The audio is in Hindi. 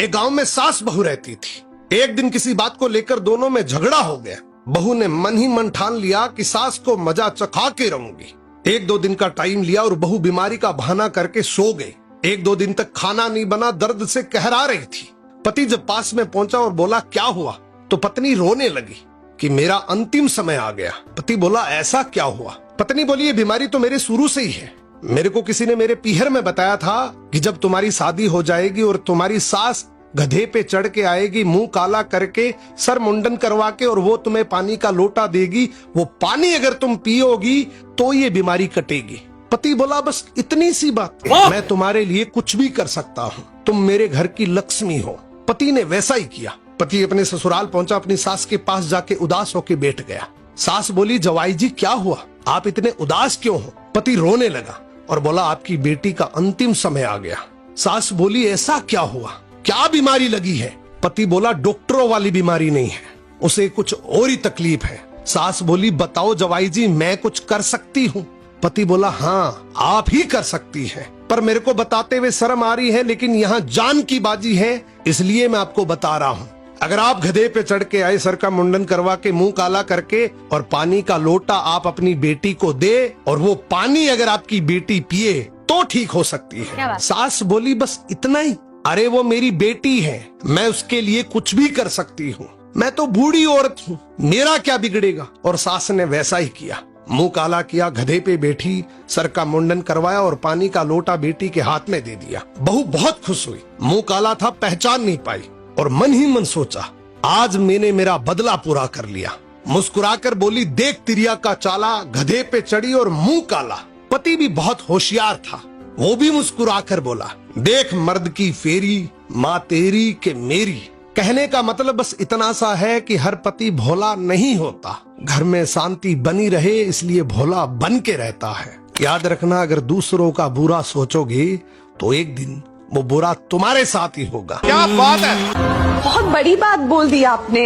एक गांव में सास बहू रहती थी। एक दिन किसी बात को लेकर दोनों में झगड़ा हो गया। बहू ने मन ही मन ठान लिया कि सास को मजा चखा के रहूंगी। एक दो दिन का टाइम लिया और बहू बीमारी का बहाना करके सो गई। एक दो दिन तक खाना नहीं बना, दर्द से कहरा रही थी। पति जब पास में पहुंचा और बोला क्या हुआ, तो पत्नी रोने लगी कि मेरा अंतिम समय आ गया। पति बोला ऐसा क्या हुआ? पत्नी बोली ये बीमारी तो मेरे शुरू से ही है। मेरे को किसी ने मेरे पीहर में बताया था कि जब तुम्हारी शादी हो जाएगी और तुम्हारी सास गधे पे चढ़ के आएगी, मुंह काला करके, सर मुंडन करवा के, और वो तुम्हें पानी का लोटा देगी, वो पानी अगर तुम पियोगी तो ये बीमारी कटेगी। पति बोला बस इतनी सी बात, मैं तुम्हारे लिए कुछ भी कर सकता हूँ, तुम मेरे घर की लक्ष्मी हो। पति ने वैसा ही किया। पति अपने ससुराल पहुंचा, अपनी सास के पास जाके उदास होके बैठ गया। सास बोली जवाई जी क्या हुआ, आप इतने उदास क्यों हो? पति रोने लगा और बोला आपकी बेटी का अंतिम समय आ गया। सास बोली ऐसा क्या हुआ, क्या बीमारी लगी है? पति बोला डॉक्टरों वाली बीमारी नहीं है, उसे कुछ और ही तकलीफ है। सास बोली बताओ जवाई जी मैं कुछ कर सकती हूँ? पति बोला हाँ आप ही कर सकती हैं, पर मेरे को बताते हुए शर्म आ रही है, लेकिन यहाँ जान की बाजी है इसलिए मैं आपको बता रहा हूँ। अगर आप गधे पे चढ़ के आए, सर का मुंडन करवा के, मुंह काला करके, और पानी का लोटा आप अपनी बेटी को दे और वो पानी अगर आपकी बेटी पिए तो ठीक हो सकती है। सास बोली बस इतना ही? अरे वो मेरी बेटी है, मैं उसके लिए कुछ भी कर सकती हूँ, मैं तो बूढ़ी औरत हूँ, मेरा क्या बिगड़ेगा? और सास ने वैसा ही किया। मुंह काला किया, गधे पे बैठी, सर का मुंडन करवाया और पानी का लोटा बेटी के हाथ में दे दिया। बहू बहुत खुश हुई। मुंह काला था, पहचान नहीं पाई, और मन ही मन सोचा आज मैंने मेरा बदला पूरा कर लिया। मुस्कुराकर बोली देख तिरिया का चाला, गधे पे चढ़ी और मुंह काला। पति भी बहुत होशियार था, वो भी मुस्कुराकर बोला देख मर्द की फेरी, माँ तेरी के मेरी। कहने का मतलब बस इतना सा है कि हर पति भोला नहीं होता, घर में शांति बनी रहे इसलिए भोला बन के रहता है। याद रखना अगर दूसरों का बुरा सोचोगे तो एक दिन वो बुरा तुम्हारे साथ ही होगा। क्या बात है, बहुत बड़ी बात बोल दी आपने।